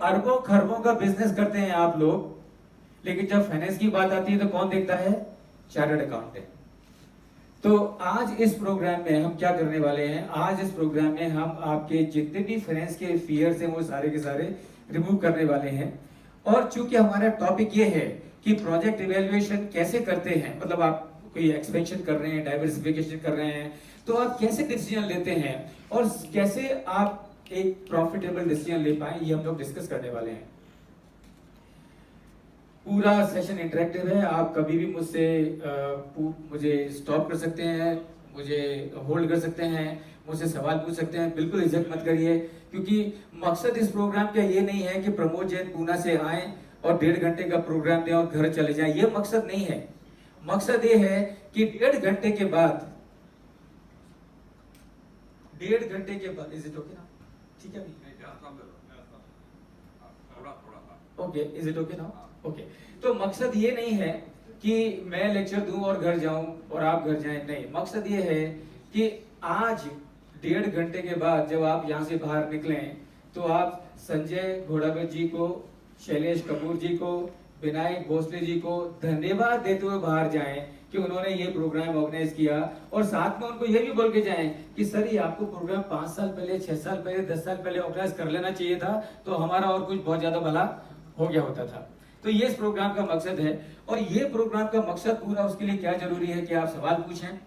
अरबों खरबों का बिजनेस करते हैं आप लोग, लेकिन जब फाइनेंस की बात आती है तो कौन देखता है? Chartered accountant. तो आज इस प्रोग्राम में हम क्या करने वाले हैं? आज इस प्रोग्राम में हम आपके जितने भी फाइनेंस के फियर्स हैं वो सारे के सारे रिमूव करने वाले हैं। और चूंकि हमारा टॉपिक ये है कि प्रोजेक्ट इवेल्युएशन कैसे करते हैं, मतलब आप कोई एक्सपेंशन कर रहे हैं, डाइवर्सिफिकेशन कर रहे हैं, तो आप कैसे डिसीजन लेते हैं और कैसे आप एक प्रॉफिटेबल डिसीजन ले पाए, ये हम लोग डिस्कस करने वाले हैं। पूरा सेशन इंटरेक्टिव है, आप कभी भी मुझे स्टॉप कर सकते हैं, मुझे होल्ड कर सकते हैं, मुझसे सवाल पूछ सकते हैं। बिल्कुल इज्जत मत करिए, क्योंकि मकसद इस प्रोग्राम का ये नहीं है कि प्रमोद जैन पूना से आए और 1.5 घंटे का प्रोग्राम दें और घर चले जाएं। ये मकसद नहीं है। मकसद ये है कि 1.5 घंटे के बाद, 1.5 घंटे के बाद, इज इट ओके ना? ठीक है, ओके, इज इट ओके ना? ओके। तो मकसद ये नहीं है कि मैं लेक्चर दूं और घर जाऊं और आप घर जाएं, नहीं। मकसद ये है कि आज 1.5 घंटे के बाद जब आप यहाँ से बाहर निकलें तो आप संजय घोड़ावत जी को, शैलेश कपूर जी को, विनायक भोसले जी को धन्यवाद देते हुए बाहर जाएं कि उन्होंने ये प्रोग्राम ऑर्गेनाइज किया, और साथ में उनको ये भी बोल के जाएं कि सर ये आपको प्रोग्राम 5 साल पहले, 6 साल पहले, 10 साल पहले ऑर्गेनाइज कर लेना चाहिए था, तो हमारा और कुछ बहुत ज्यादा भला हो गया होता था। तो ये इस प्रोग्राम का मकसद है। और ये प्रोग्राम का मकसद पूरा, उसके लिए क्या जरूरी है कि आप सवाल पूछें।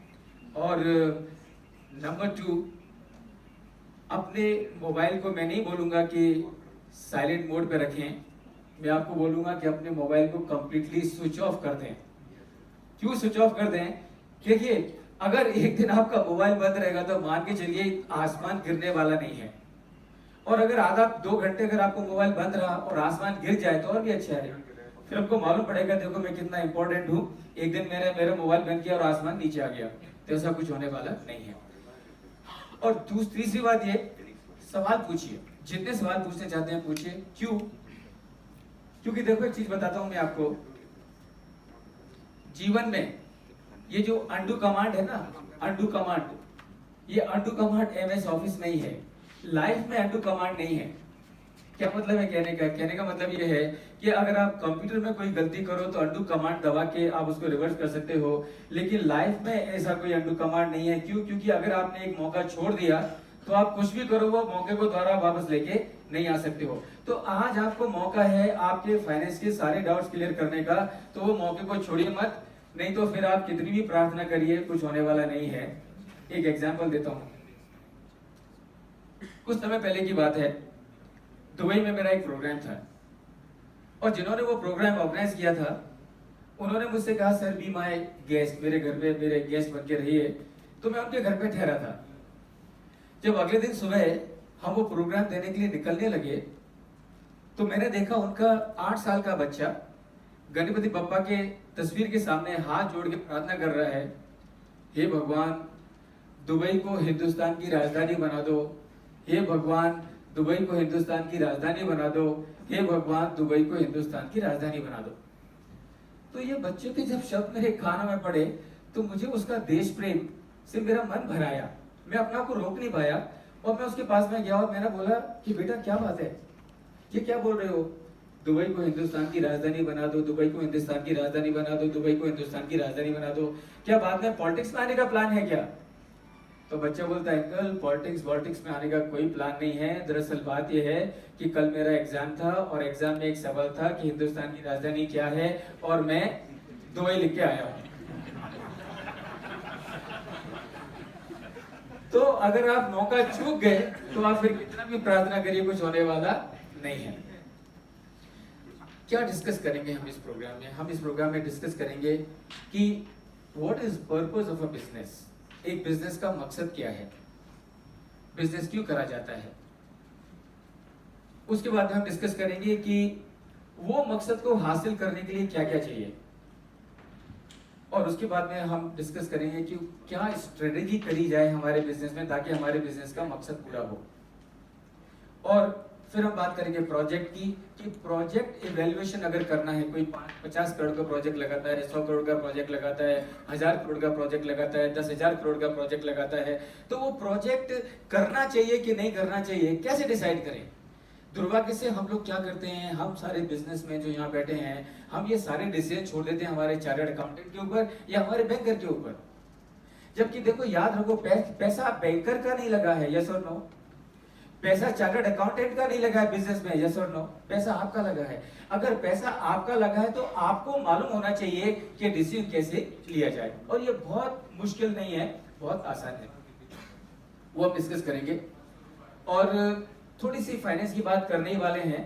और नंबर 2, अपने मोबाइल को मैं नहीं बोलूंगा कि साइलेंट मोड पे रखें, मैं आपको बोलूंगा कि अपने मोबाइल को कंप्लीटली स्विच ऑफ कर दें। क्यों स्विच ऑफ कर दें? देखिए, अगर एक दिन आपका मोबाइल बंद रहेगा तो मान के चलिए आसमान गिरने वाला नहीं है। और अगर आधा 2 घंटे अगर आपको मोबाइल बंद रहा और आसमान गिर जाए तो और भी अच्छा है, फिर आपको मालूम पड़ेगा देखो मैं कितना इंपॉर्टेंट हूँ। एक दिन मेरा मोबाइल बंद किया और आसमान नीचे आ गया, तो ऐसा कुछ होने वाला नहीं है। और तीसरी बात ये, सवाल पूछिए, जितने सवाल पूछने चाहते हैं पूछिए। क्यों? क्योंकि देखो एक चीज बताता हूं मैं आपको, जीवन में ये जो अंडू कमांड है ना, अंडू कमांड, ये अंडू कमांड एमएस ऑफिस में ही है, लाइफ में अंडू कमांड नहीं है। क्या मतलब है कहने का? कहने का मतलब ये है कि अगर आप कंप्यूटर में कोई गलती करो तो अंडू कमांड दबा के आप उसको रिवर्स कर सकते हो, लेकिन लाइफ में ऐसा कोई अंडू कमांड नहीं है। क्यों? क्योंकि अगर आपने एक मौका छोड़ दिया तो आप कुछ भी करो वो मौके को दोबारा वापस लेके नहीं आ सकते हो। तो आज आपको मौका है आपके फाइनेंस के सारे डाउट्स क्लियर करने का, तो वो मौके को छोड़िए मत, नहीं तो फिर आप कितनी भी प्रार्थना करिए कुछ होने वाला नहीं है। एक एग्जाम्पल देता हूं। कुछ समय पहले की बात है, दुबई में मेरा एक प्रोग्राम था, और जिन्होंने वो प्रोग्राम ऑर्गेनाइज किया था उन्होंने मुझसे कहा सर बी माय गेस्ट, मेरे घर पे मेरे गेस्ट बन के रहिए। तो मैं उनके घर पे ठहरा था। जब अगले दिन सुबह हम वो प्रोग्राम देने के लिए निकलने लगे तो मैंने देखा उनका 8 साल का बच्चा गणपति बप्पा के तस्वीर के सामने हाथ जोड़ के प्रार्थना कर रहा है, हे भगवान दुबई को हिंदुस्तान की राजधानी बना दो, हे भगवान दुबई को हिंदुस्तान की राजधानी बना दो, हे भगवान दुबई को हिंदुस्तान की राजधानी बना दो। तो ये बच्चे के जब शब्द मेरे कानों में पड़े तो मुझे उसका देश प्रेम से मेरा मन भर आया। मैं अपना को रोक नहीं पाया और मैं उसके पास में गया और मैंने बोला कि बेटा क्या बात है, ये क्या बोल रहे हो? दुबई को हिंदुस्तान की राजधानी बना दो, दुबई को हिंदुस्तान की राजधानी बना दो, दुबई को हिंदुस्तान की राजधानी बना दो, क्या बाद में पॉलिटिक्स में आने का प्लान है क्या? तो बच्चा बोलता है अंकल पॉलिटिक्स में आने का कोई प्लान नहीं है। दरअसल बात यह है कि कल मेरा एग्जाम था और एग्जाम में एक सवाल था कि हिंदुस्तान की राजधानी क्या है, और मैं दुबई लिख के आया हूं। तो अगर आप मौका चूक गए तो आप फिर कितना भी प्रार्थना करिए कुछ होने वाला नहीं है। क्या डिस्कस करेंगे हम इस प्रोग्राम में? हम इस प्रोग्राम में डिस्कस करेंगे कि what is purpose of a business. एक बिजनेस का मकसद क्या है, बिजनेस क्यों करा जाता है। उसके बाद हम डिस्कस करेंगे कि वो मकसद को हासिल करने के लिए क्या क्या चाहिए, और उसके बाद में हम डिस्कस करेंगे कि क्या स्ट्रेटेजी करी जाए हमारे बिजनेस में ताकि हमारे बिजनेस का मकसद पूरा हो। और फिर हम बात करेंगे प्रोजेक्ट की, कि प्रोजेक्ट इवेल्युएशन अगर करना है, कोई 50 करोड़ का प्रोजेक्ट लगाता है, 100 करोड़ का प्रोजेक्ट लगाता है, 1000 करोड़ का प्रोजेक्ट लगाता है, 10,000 करोड़ का प्रोजेक्ट लगाता है, तो वो प्रोजेक्ट करना चाहिए कि नहीं करना चाहिए, कैसे डिसाइड करें? दुर्भाग्य से हम लोग क्या करते हैं, हम सारे बिजनेस में जो यहाँ बैठे हैं, हम ये सारे डिसीजन छोड़ देते हैं हमारे चार्टर्ड अकाउंटेंट के ऊपर या हमारे बैंकर के ऊपर। जबकि देखो याद रखो, पैसा बैंकर का नहीं लगा है, यस और नो। पैसा चार्टर्ड अकाउंटेंट का नहीं लगा है बिजनेस में, यस और नो। पैसा आपका लगा है। अगर पैसा आपका लगा है तो आपको मालूम होना चाहिए कि डिसीजन कैसे लिया जाए, और ये बहुत मुश्किल नहीं है, बहुत आसान है, वो हम डिस्कस करेंगे। और थोड़ी सी फाइनेंस की बात करने ही वाले हैं,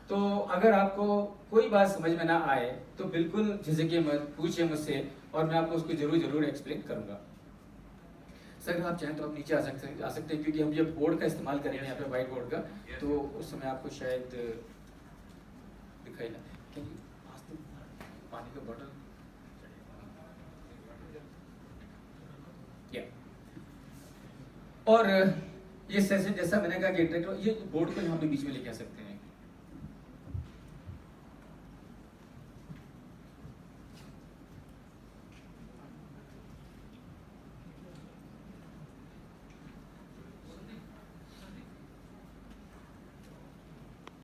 तो अगर आपको कोई बात समझ में ना आए तो बिल्कुल झिझकिए मत, पूछिए मुझसे और मैं आपको उसको जरूर एक्सप्लेन करूंगा। सर अगर आप चाहें तो आप नीचे आ सकते हैं क्योंकि हम ये बोर्ड का इस्तेमाल करेंगे यहाँ पे, व्हाइट बोर्ड का, तो उस समय आपको शायद दिखाई ना। पानी का बॉटल या। और ये सेशन जैसा मैंने कहा कि इंटरेक्ट, ये बोर्ड को यहाँ पे बीच में लेके आ सकते हैं।